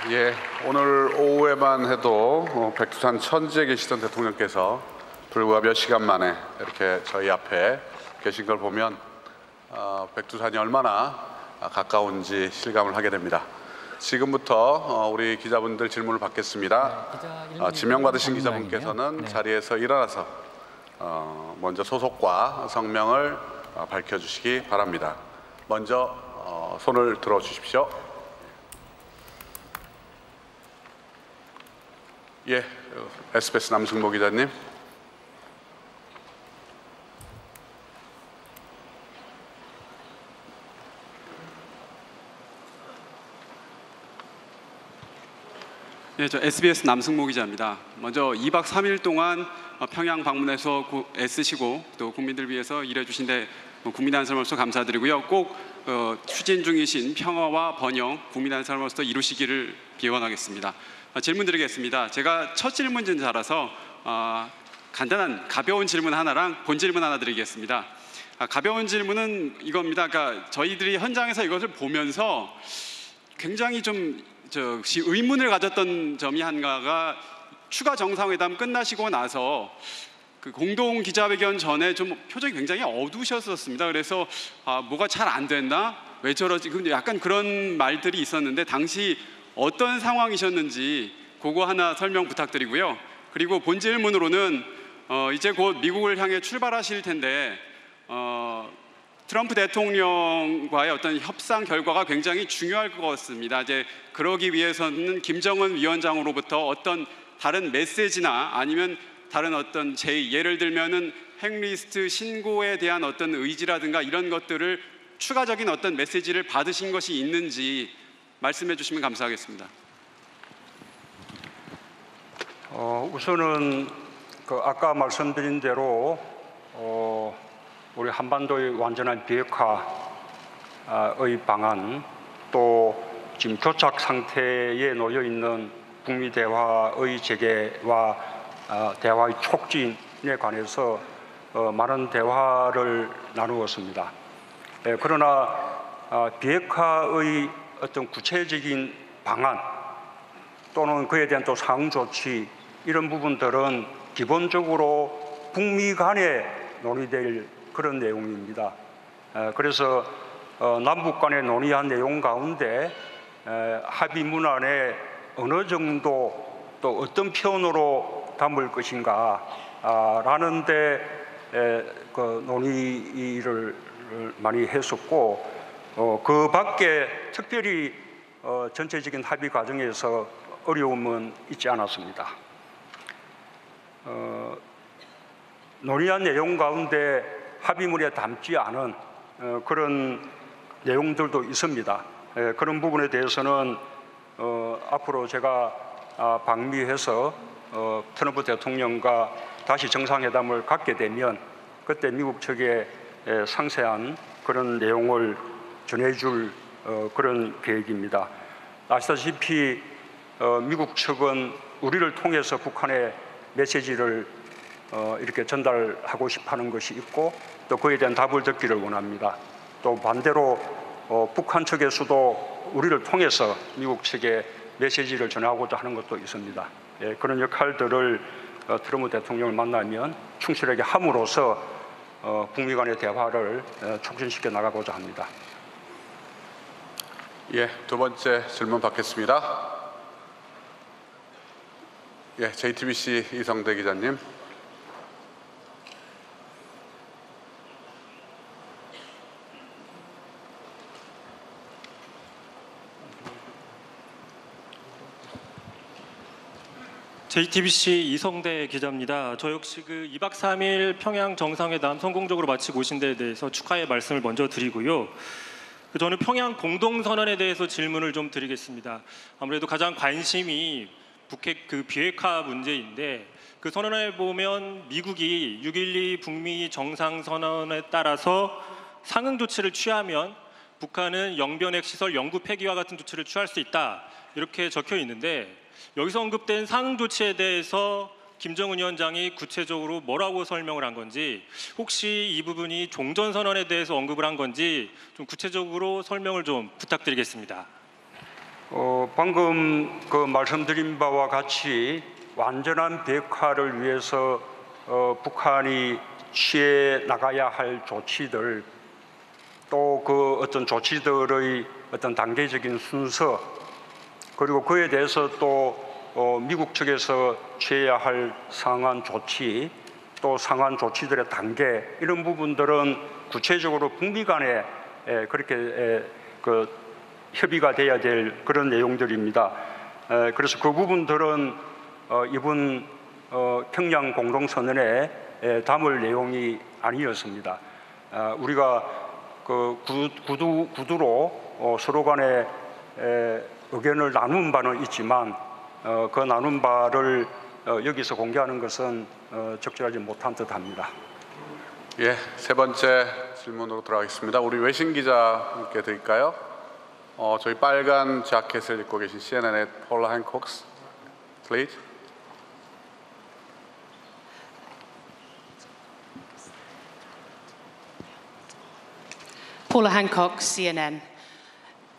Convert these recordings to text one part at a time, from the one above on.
예, 오늘 오후에만 해도 백두산 천지에 계시던 대통령께서 불과 몇 시간 만에 이렇게 저희 앞에 계신 걸 보면 백두산이 얼마나 가까운지 실감을 하게 됩니다. 지금부터 우리 기자분들 질문을 받겠습니다. 지명받으신 기자분께서는 자리에서 일어나서 먼저 소속과 성명을 밝혀주시기 바랍니다. 먼저 손을 들어주십시오. 예, SBS 남승모 기자님. 네, 저 SBS 남승모 기자입니다. 먼저 2박 3일 동안 평양 방문해서 애쓰시고 또 국민들 위해서 일해주신데 국민 한 사람으로서 감사드리고요. 꼭 추진 중이신 평화와 번영 국민 한 사람으로서 이루시기를 기원하겠습니다. 질문 드리겠습니다. 제가 첫 질문자라서 간단한 가벼운 질문 하나랑 본 질문 하나 드리겠습니다. 가벼운 질문은 이겁니다. 그러니까 저희들이 현장에서 이것을 보면서 굉장히 좀 의문을 가졌던 점이 하나가 추가 정상회담 끝나시고 나서 그 공동 기자회견 전에 좀 표정이 굉장히 어두우셨었습니다. 그래서 뭐가 잘 안 됐나? 왜 저러지? 약간 그런 말들이 있었는데 당시 어떤 상황이셨는지 그거 하나 설명 부탁드리고요. 그리고 본 질문으로는 이제 곧 미국을 향해 출발하실 텐데 트럼프 대통령과의 어떤 협상 결과가 굉장히 중요할 것 같습니다. 이제 그러기 위해서는 김정은 위원장으로부터 어떤 다른 메시지나 아니면 다른 어떤 예를 들면은 핵리스트 신고에 대한 어떤 의지라든가 이런 것들을 추가적인 어떤 메시지를 받으신 것이 있는지 말씀해 주시면 감사하겠습니다. 우선은 아까 말씀드린 대로 우리 한반도의 완전한 비핵화의 방안, 또 지금 교착 상태에 놓여 있는 북미 대화의 재개와 대화의 촉진에 관해서 많은 대화를 나누었습니다. 그러나 비핵화의 어떤 구체적인 방안 또는 그에 대한 또 상응 조치 이런 부분들은 기본적으로 북미 간에 논의될 그런 내용입니다. 그래서 남북 간에 논의한 내용 가운데 합의 문안에 어느 정도 또 어떤 표현으로 담을 것인가 라는 데 논의를 많이 했었고 그 밖에 특별히 전체적인 합의 과정에서 어려움은 있지 않았습니다. 논의한 내용 가운데 합의문에 담지 않은 그런 내용들도 있습니다. 그런 부분에 대해서는 앞으로 제가 방미해서 트럼프 대통령과 다시 정상회담을 갖게 되면 그때 미국 측에 상세한 그런 내용을 전해줄 그런 계획입니다. 아시다시피 미국 측은 우리를 통해서 북한의 메시지를 이렇게 전달하고 싶어하는 것이 있고 또 그에 대한 답을 듣기를 원합니다. 또 반대로 북한 측에서도 우리를 통해서 미국 측에 메시지를 전하고자 하는 것도 있습니다. 그런 역할들을 트럼프 대통령을 만나면 충실하게 함으로써 북미 간의 대화를 촉진시켜 나가고자 합니다. 예, 두 번째 질문 받겠습니다. 예, JTBC 이성대 기자님. JTBC 이성대 기자입니다. 저 역시 2박 3일 평양 정상회담 성공적으로 마치고 오신 데에 대해서 축하의 말씀을 먼저 드리고요. 저는 평양 공동선언에 대해서 질문을 좀 드리겠습니다. 아무래도 가장 관심이 북핵 비핵화 문제인데 그 선언에 보면 미국이 6.12 북미 정상선언에 따라서 상응 조치를 취하면 북한은 영변핵 시설 영구 폐기와 같은 조치를 취할 수 있다 이렇게 적혀 있는데 여기서 언급된 상응 조치에 대해서 김정은 위원장이 구체적으로 뭐라고 설명을 한 건지 혹시 이 부분이 종전선언에 대해서 언급을 한 건지 좀 구체적으로 설명을 좀 부탁드리겠습니다. 방금 그 말씀드린 바와 같이 완전한 비핵화를 위해서 북한이 취해 나가야 할 조치들, 또 그 어떤 조치들의 어떤 단계적인 순서, 그리고 그에 대해서 또 미국 측에서 취해야 할 상한 조치, 또 상한 조치들의 단계, 이런 부분들은 구체적으로 북미 간에 그렇게 그 협의가 돼야 될 그런 내용들입니다. 그래서 그 부분들은 이번 평양 공동선언에 담을 내용이 아니었습니다. 우리가 그 구두로 서로 간에 의견을 나눈 바는 있지만 그 나눈 바를 여기서 공개하는 것은 적절하지 못한 듯합니다. 예, 세 번째 질문으로 들어가겠습니다. 우리 외신 기자님께 드릴까요? 저희 빨간 자켓을 입고 계신 CNN의 폴라 핸콕스, please. Paula Hancock, CNN.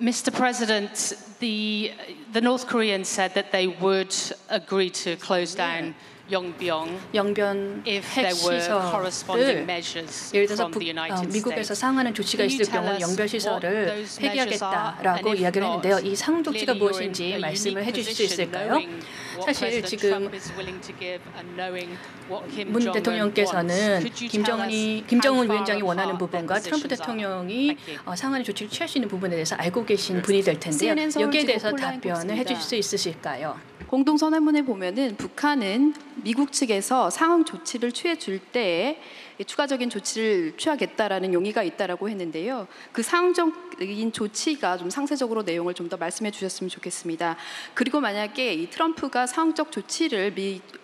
Mr. President, the North Koreans said that they would agree to close down Yongbyon 영변 if there were corresponding 핵시설을 measures 예를 들어서 from the United 미국에서 States. 상하는 조치가 Can you 있을 tell 경우 us 영변 what 시설을 those measures are? 폐기하겠다라고 And if 이야기를 not, 했는데요. 이 상하 조치가 clearly you're in 무엇인지 a 말씀을 unique 해주실 수 position 있을까요? knowing what 사실 President 지금 Trump is willing to give and knowing what Kim 문 Jong-un 대통령께서는 wants. Could you tell us 김정은 how 위원장이 far 원하는 apart their 부분과 트럼프 positions are? 대통령이 Thank you. 상하는 조치를 취할 수 있는 부분에 대해서 알고 계신 분이 될 텐데요. CNN 서울 여기에 지구 대해서 폴라 답변을 행복입니다. 해주실 수 있으실까요? 공동선언문에 보면은 북한은 미국 측에서 상응 조치를 취해 줄 때에 추가적인 조치를 취하겠다라는 용의가 있다라고 했는데요. 그 상응적인 조치가 좀 상세적으로 내용을 좀 더 말씀해 주셨으면 좋겠습니다. 그리고 만약에 이 트럼프가 상응적 조치를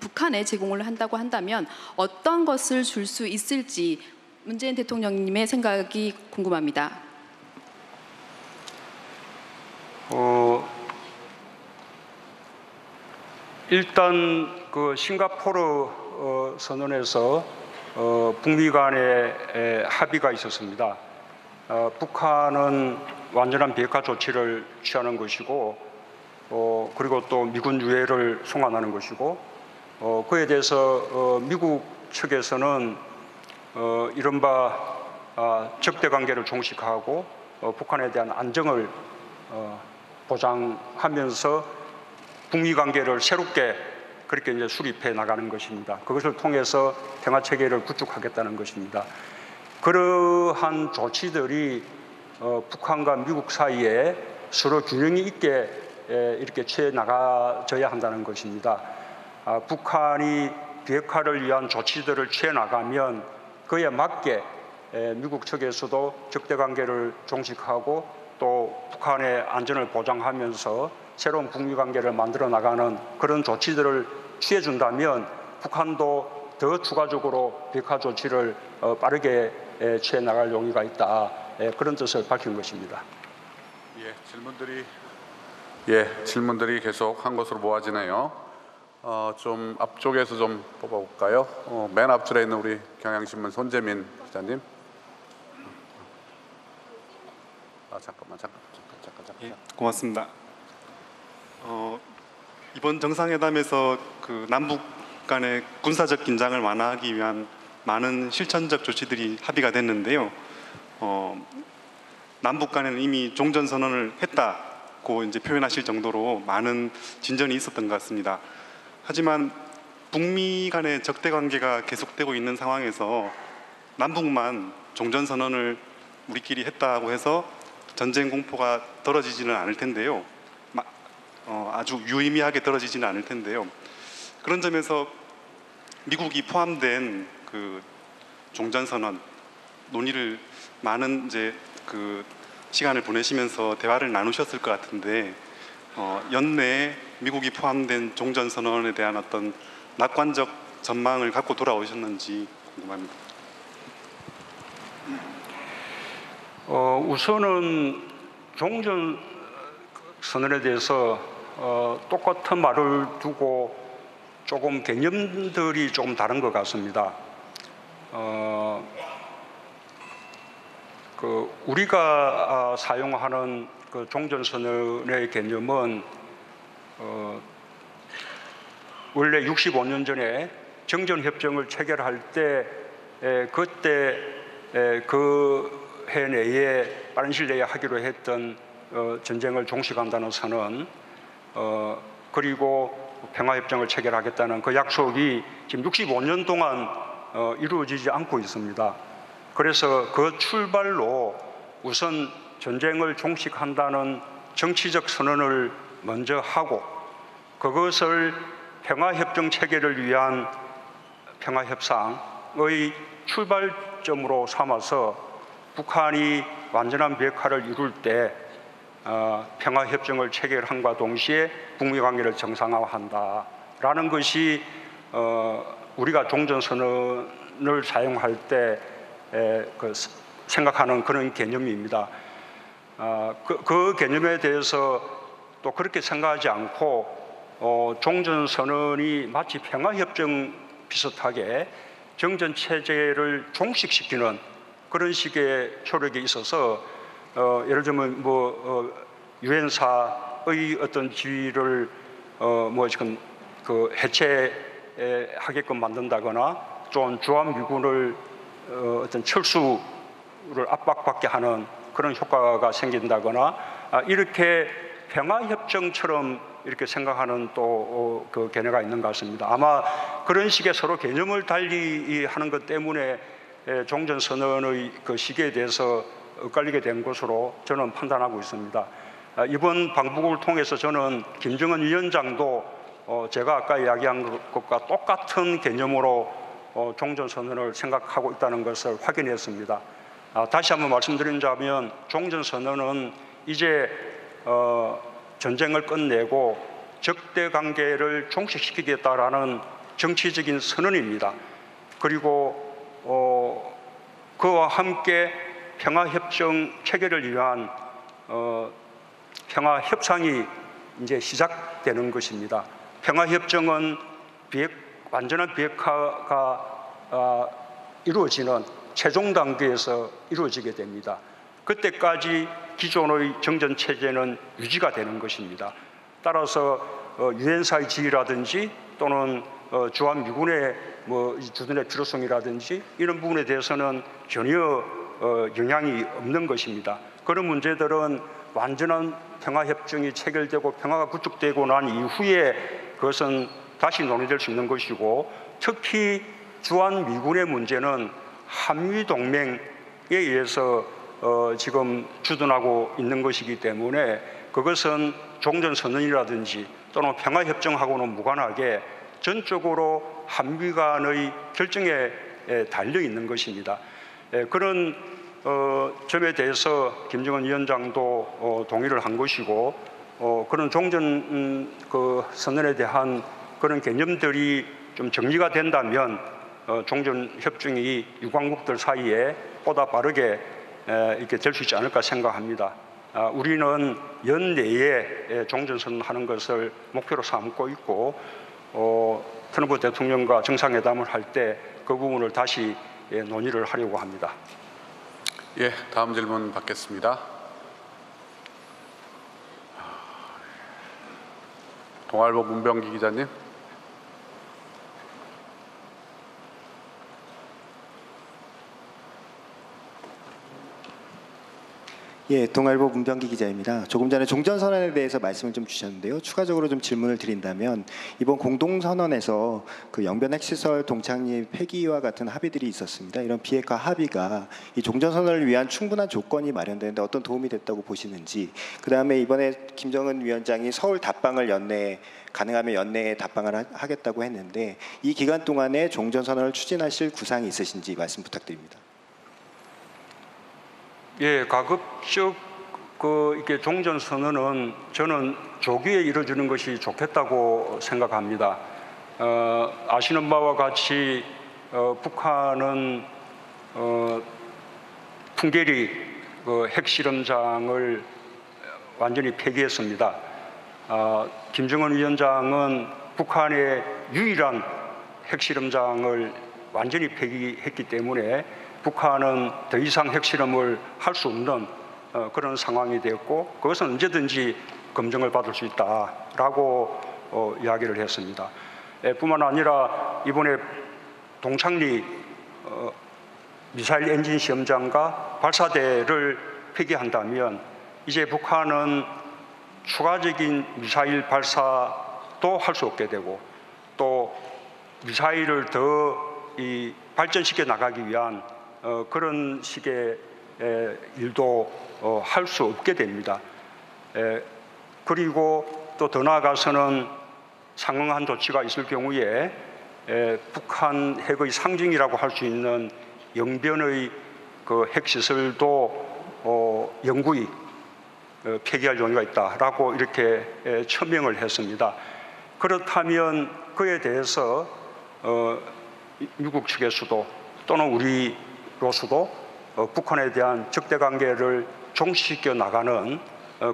북한에 제공을 한다고 한다면 어떤 것을 줄 수 있을지 문재인 대통령님의 생각이 궁금합니다. 일단 그 싱가포르 선언에서 북미 간의 합의가 있었습니다. 북한은 완전한 비핵화 조치를 취하는 것이고, 그리고 또 미군 유해를 송환하는 것이고, 그에 대해서 미국 측에서는 이른바 적대 관계를 종식하고 북한에 대한 안정을 보장하면서 북미 관계를 새롭게 그렇게 이제 수립해 나가는 것입니다. 그것을 통해서 평화 체계를 구축하겠다는 것입니다. 그러한 조치들이 북한과 미국 사이에 서로 균형이 있게 이렇게 취해 나가져야 한다는 것입니다. 북한이 비핵화를 위한 조치들을 취해 나가면 그에 맞게 미국 측에서도 적대 관계를 종식하고 또 북한의 안전을 보장하면서 새로운 북미 관계를 만들어 나가는 그런 조치들을 취해 준다면 북한도 더 추가적으로 비핵화 조치를 빠르게 취해 나갈 용의가 있다. 그런 뜻을 밝힌 것입니다. 질문들이 계속 한 것으로 모아지네요. 좀 앞쪽에서 좀 뽑아볼까요? 맨 앞줄에 있는 우리 경향신문 손재민 기자님. 잠깐만. 예, 고맙습니다. 이번 정상회담에서 그 남북 간의 군사적 긴장을 완화하기 위한 많은 실천적 조치들이 합의가 됐는데요. 남북 간에는 이미 종전 선언을 했다고 이제 표현하실 정도로 많은 진전이 있었던 것 같습니다. 하지만 북미 간의 적대 관계가 계속되고 있는 상황에서 남북만 종전 선언을 우리끼리 했다고 해서 전쟁 공포가 떨어지지는 않을 텐데요. 아주 유의미하게 떨어지지는 않을 텐데요. 그런 점에서 미국이 포함된 그 종전선언 논의를 많은 이제 그 시간을 보내시면서 대화를 나누셨을 것 같은데 연내에 미국이 포함된 종전선언에 대한 어떤 낙관적 전망을 갖고 돌아오셨는지 궁금합니다. 우선은 종전 선언에 대해서 똑같은 말을 두고 조금 개념들이 조금 다른 것 같습니다. 우리가 사용하는 그 그 종전선언의 개념은 원래 65년 전에 정전협정을 체결할 때 그때 그 해 내에 빠른 시일 내에 하기로 했던 전쟁을 종식한다는 선언, 그리고 평화협정을 체결하겠다는 그 약속이 지금 65년 동안 이루어지지 않고 있습니다. 그래서 그 출발로 우선 전쟁을 종식한다는 정치적 선언을 먼저 하고 그것을 평화협정 체결을 위한 평화협상의 출발점으로 삼아서 북한이 완전한 비핵화를 이룰 때 평화협정을 체결함과 동시에 북미 관계를 정상화한다라는 것이 우리가 종전선언을 사용할 때 생각하는 그런 개념입니다. 그 개념에 대해서 또 그렇게 생각하지 않고 종전선언이 마치 평화협정 비슷하게 정전체제를 종식시키는 그런 식의 효력이 있어서 예를 들면 유엔사의 어떤 지위를 지금 그 해체하게끔 만든다거나 좀 주한미군을 어떤 철수를 압박받게 하는 그런 효과가 생긴다거나 이렇게 평화협정처럼 이렇게 생각하는 또 그 견해가 있는 것 같습니다. 아마 그런 식의 서로 개념을 달리 하는 것 때문에 종전선언의 그 시기에 대해서 엇갈리게 된 것으로 저는 판단하고 있습니다. 이번 방북을 통해서 저는 김정은 위원장도 제가 아까 이야기한 것과 똑같은 개념으로 종전선언을 생각하고 있다는 것을 확인했습니다. 다시 한번 말씀드리자면 종전선언은 이제 전쟁을 끝내고 적대 관계를 종식시키겠다라는 정치적인 선언입니다. 그리고 그와 함께 평화협정 체결을 위한 평화협상이 이제 시작되는 것입니다. 평화협정은 완전한 비핵화가 이루어지는 최종 단계에서 이루어지게 됩니다. 그때까지 기존의 정전체제는 유지가 되는 것입니다. 따라서 유엔사의 지위라든지 또는 주한미군의 주둔의 필요성이라든지 이런 부분에 대해서는 전혀 영향이 없는 것입니다. 그런 문제들은 완전한 평화협정이 체결되고 평화가 구축되고 난 이후에 그것은 다시 논의될 수 있는 것이고, 특히 주한미군의 문제는 한미동맹에 의해서 지금 주둔하고 있는 것이기 때문에 그것은 종전선언이라든지 또는 평화협정하고는 무관하게 전적으로 한미 간의 결정에 달려 있는 것입니다. 그런 점에 대해서 김정은 위원장도 동의를 한 것이고, 그런 종전 선언에 대한 그런 개념들이 좀 정리가 된다면 종전협정이 유관국들 사이에 보다 빠르게 이렇게 될 수 있지 않을까 생각합니다. 우리는 연내에 종전선언하는 것을 목표로 삼고 있고, 트럼프 대통령과 정상회담을 할 때 그 부분을 다시 논의를 하려고 합니다. 예, 다음 질문 받겠습니다. 동아일보 문병기 기자님. 예, 동아일보 문병기 기자입니다. 조금 전에 종전선언에 대해서 말씀을 좀 주셨는데요. 추가적으로 좀 질문을 드린다면, 이번 공동선언에서 그 영변 핵시설 동창립 폐기와 같은 합의들이 있었습니다. 이런 비핵화 합의가 이 종전선언을 위한 충분한 조건이 마련되는데 어떤 도움이 됐다고 보시는지, 그 다음에 이번에 김정은 위원장이 서울 답방을 가능하면 연내에 답방을 하겠다고 했는데, 이 기간 동안에 종전선언을 추진하실 구상이 있으신지 말씀 부탁드립니다. 예, 가급적 이게 종전선언은 저는 조기에 이루어지는 것이 좋겠다고 생각합니다. 아시는 바와 같이 북한은 풍계리 핵실험장을 완전히 폐기했습니다. 김정은 위원장은 북한의 유일한 핵실험장을 완전히 폐기했기 때문에 북한은 더 이상 핵실험을 할 수 없는 그런 상황이 되었고 그것은 언제든지 검증을 받을 수 있다라고 이야기를 했습니다. 뿐만 아니라 이번에 동창리 미사일 엔진 시험장과 발사대를 폐기한다면 이제 북한은 추가적인 미사일 발사도 할 수 없게 되고 또 미사일을 더 발전시켜 나가기 위한 그런 식의 일도 할 수 없게 됩니다. 그리고 또 더 나아가서는 상응한 조치가 있을 경우에 북한 핵의 상징이라고 할 수 있는 영변의 그 핵시설도 영구히 폐기할 용의가 있다라고 이렇게 처명을 했습니다. 그렇다면 그에 대해서 미국 측에서도 또는 우리로서도 북한에 대한 적대관계를 종식시켜 나가는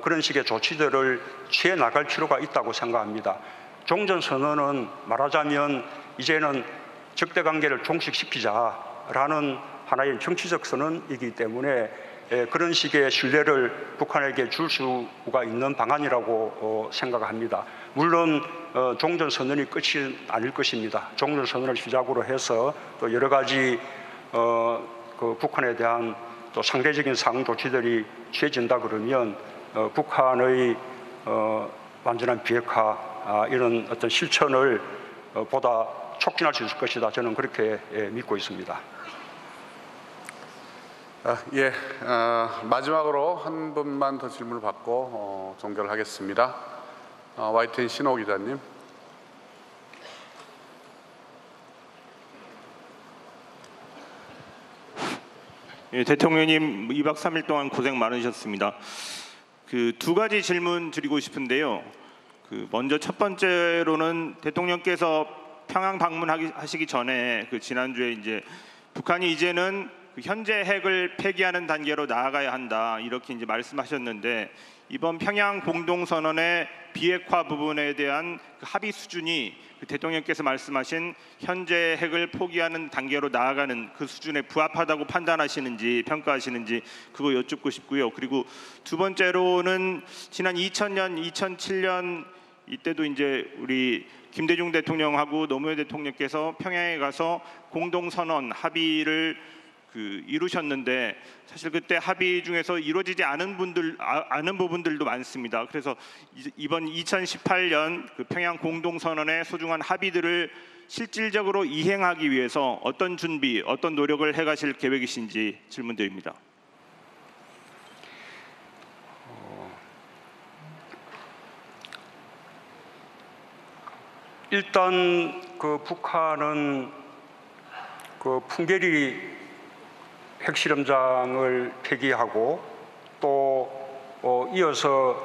그런 식의 조치들을 취해 나갈 필요가 있다고 생각합니다. 종전선언은 말하자면 이제는 적대관계를 종식시키자라는 하나의 정치적 선언이기 때문에 그런 식의 신뢰를 북한에게 줄 수가 있는 방안이라고 생각합니다. 물론 종전선언이 끝이 아닐 것입니다. 종전선언을 시작으로 해서 또 여러 가지 그 북한에 대한 또 상대적인 상응 조치들이 취해진다 그러면 북한의 완전한 비핵화 이런 어떤 실천을 보다 촉진할 수 있을 것이다. 저는 그렇게 믿고 있습니다. 마지막으로 한 분만 더 질문을 받고 종결을 하겠습니다. YTN 신호 기자님. 대통령님 2박 3일 동안 고생 많으셨습니다. 그 두 가지 질문 드리고 싶은데요. 먼저 첫 번째로는 대통령께서 평양 방문하시기 전에 지난주에 이제 북한이 이제는 현재 핵을 폐기하는 단계로 나아가야 한다 이렇게 이제 말씀하셨는데 이번 평양 공동선언의 비핵화 부분에 대한 합의 수준이 대통령께서 말씀하신 현재 핵을 포기하는 단계로 나아가는 그 수준에 부합하다고 판단하시는지 평가하시는지 그거 여쭙고 싶고요. 그리고 두 번째로는 지난 2000년, 2007년 이때도 이제 우리 김대중 대통령하고 노무현 대통령께서 평양에 가서 공동선언 합의를 이루셨는데 사실 그때 합의 중에서 이루어지지 않은 부분들도 많습니다. 그래서 이번 2018년 평양 공동선언의 소중한 합의들을 실질적으로 이행하기 위해서 어떤 준비, 어떤 노력을 해가실 계획이신지 질문드립니다. 일단 북한은 풍계리 핵실험장을 폐기하고 또 이어서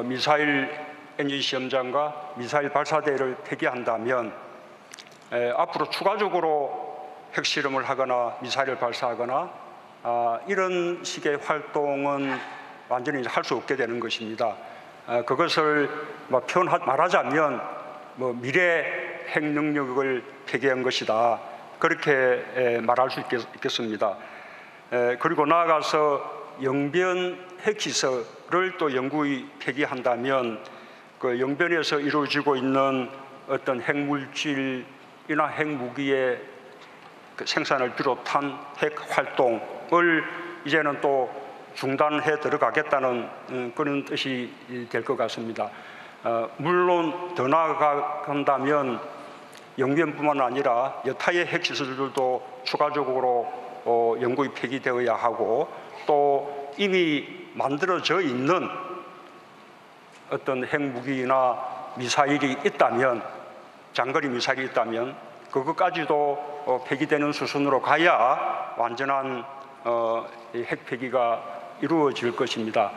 미사일 엔진 시험장과 미사일 발사대를 폐기한다면 앞으로 추가적으로 핵실험을 하거나 미사일을 발사하거나 이런 식의 활동은 완전히 할 수 없게 되는 것입니다. 그것을 말하자면 미래 핵 능력을 폐기한 것이다. 그렇게 말할 수 있겠습니다. 그리고 나아가서 영변 핵시설을 또 영구히 폐기한다면 그 영변에서 이루어지고 있는 어떤 핵물질이나 핵무기의 생산을 비롯한 핵 활동을 이제는 또 중단해 들어가겠다는 그런 뜻이 될 것 같습니다. 물론 더 나아간다면 영변뿐만 아니라 여타의 핵시설들도 추가적으로 영구히 폐기되어야 하고 또 이미 만들어져 있는 어떤 핵무기나 미사일이 있다면 장거리 미사일이 있다면 그것까지도 폐기되는 수준으로 가야 완전한 핵 폐기가 이루어질 것입니다.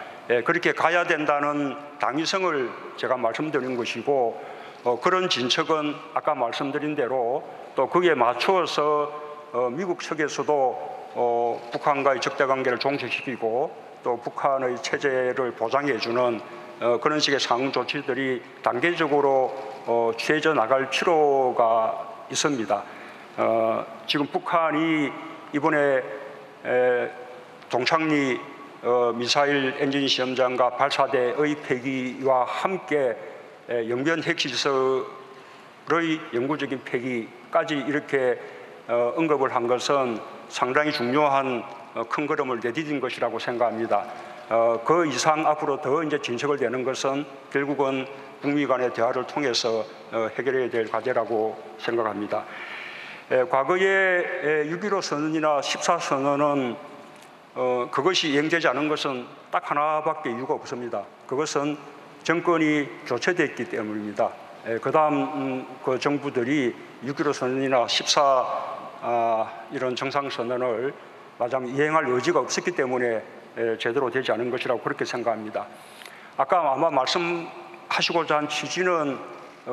그렇게 가야 된다는 당위성을 제가 말씀드린 것이고 그런 진척은 아까 말씀드린 대로 또 거기에 맞추어서 미국 측에서도 북한과의 적대관계를 종식시키고 또 북한의 체제를 보장해주는 그런 식의 상응 조치들이 단계적으로 취해져 나갈 필요가 있습니다. 지금 북한이 이번에 동창리 미사일 엔진 시험장과 발사대의 폐기와 함께 영변 핵시설의 영구적인 폐기까지 이렇게 언급을 한 것은 상당히 중요한 큰 걸음을 내디딘 것이라고 생각합니다. 그 이상 앞으로 더 이제 진척을 내는 것은 결국은 북미 간의 대화를 통해서 해결해야 될 과제라고 생각합니다. 과거에 6.15 선언이나 14선언은 그것이 이행되지 않은 것은 딱 하나밖에 이유가 없습니다. 그것은 정권이 교체됐기 때문입니다. 그 다음 그 정부들이 6.15 선언이나 14 이런 정상선언을 마지막 이행할 여지가 없었기 때문에 제대로 되지 않은 것이라고 그렇게 생각합니다. 아까 아마 말씀하시고자 한 취지는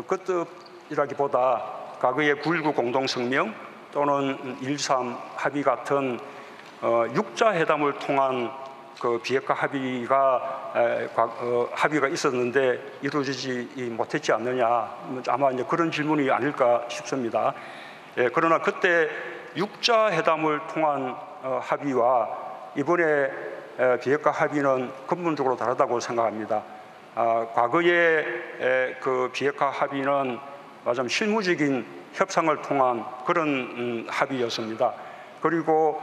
그 뜻이라기보다 과거의 9.19 공동성명 또는 1.3 합의 같은 6자 회담을 통한 그 비핵화 합의가 있었는데 이루어지지 못했지 않느냐, 아마 이제 그런 질문이 아닐까 싶습니다. 그러나 그때 6자 회담을 통한 합의와 이번에 비핵화 합의는 근본적으로 다르다고 생각합니다. 과거의 그 비핵화 합의는 마침 실무적인 협상을 통한 그런 합의였습니다. 그리고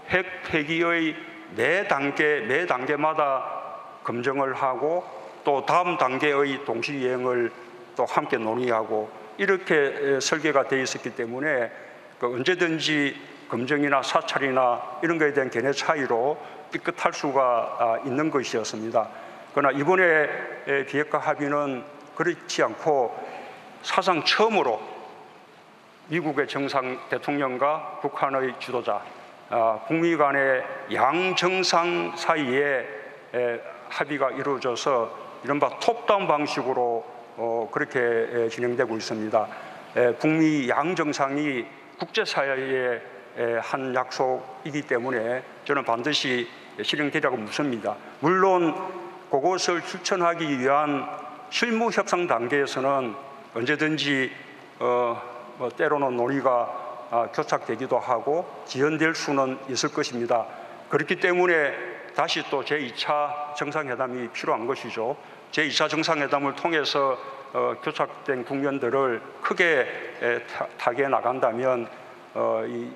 핵 폐기의 매 단계마다 검증을 하고 또 다음 단계의 동시 이행을 또 함께 논의하고 이렇게 설계가 되어 있었기 때문에 언제든지 검증이나 사찰이나 이런 것에 대한 견해 차이로 삐끗할 수가 있는 것이었습니다. 그러나 이번에 비핵화 합의는 그렇지 않고 사상 처음으로 미국의 정상 대통령과 북한의 지도자, 북미 간의 양정상 사이에 합의가 이루어져서 이른바 톱다운 방식으로 그렇게 진행되고 있습니다. 북미 양정상이 국제사회의 한 약속이기 때문에 저는 반드시 실행되리라고 믿습니다. 물론 그것을 실천하기 위한 실무 협상 단계에서는 언제든지 때로는 논의가 교착되기도 하고 지연될 수는 있을 것입니다. 그렇기 때문에 다시 또 제2차 정상회담이 필요한 것이죠. 제2차 정상회담을 통해서 교착된 국면들을 크게 타개해 나간다면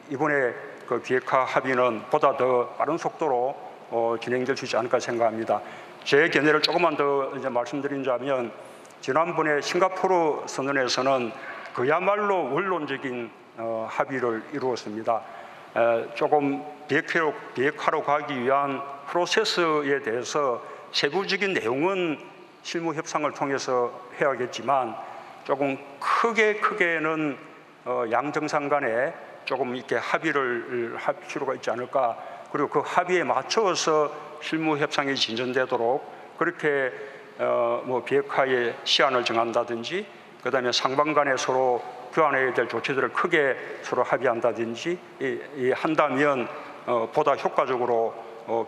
이번에 그 비핵화 합의는 보다 더 빠른 속도로 진행될 수 있지 않을까 생각합니다. 제 견해를 조금만 더 이제 말씀드리자면 지난번에 싱가포르 선언에서는 그야말로 원론적인 합의를 이루었습니다. 조금 비핵화로 가기 위한 프로세스에 대해서 세부적인 내용은 실무 협상을 통해서 해야겠지만 조금 크게는 양 정상 간에 조금 이렇게 합의를 할 필요가 있지 않을까. 그리고 그 합의에 맞춰서 실무 협상이 진전되도록 그렇게 비핵화의 시한을 정한다든지, 그다음에 상방 간에 서로 교환해야 될 조치들을 크게 서로 합의한다든지 한다면 보다 효과적으로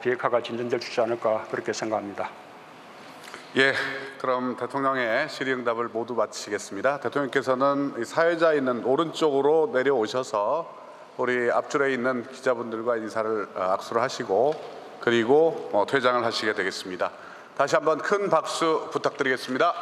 비핵화가 진전될 수 있지 않을까 그렇게 생각합니다. 예, 그럼 대통령의 질의응답을 모두 마치겠습니다. 대통령께서는 사회자에 있는 오른쪽으로 내려오셔서 우리 앞줄에 있는 기자분들과 인사를 악수를 하시고 그리고 퇴장을 하시게 되겠습니다. 다시 한번 큰 박수 부탁드리겠습니다.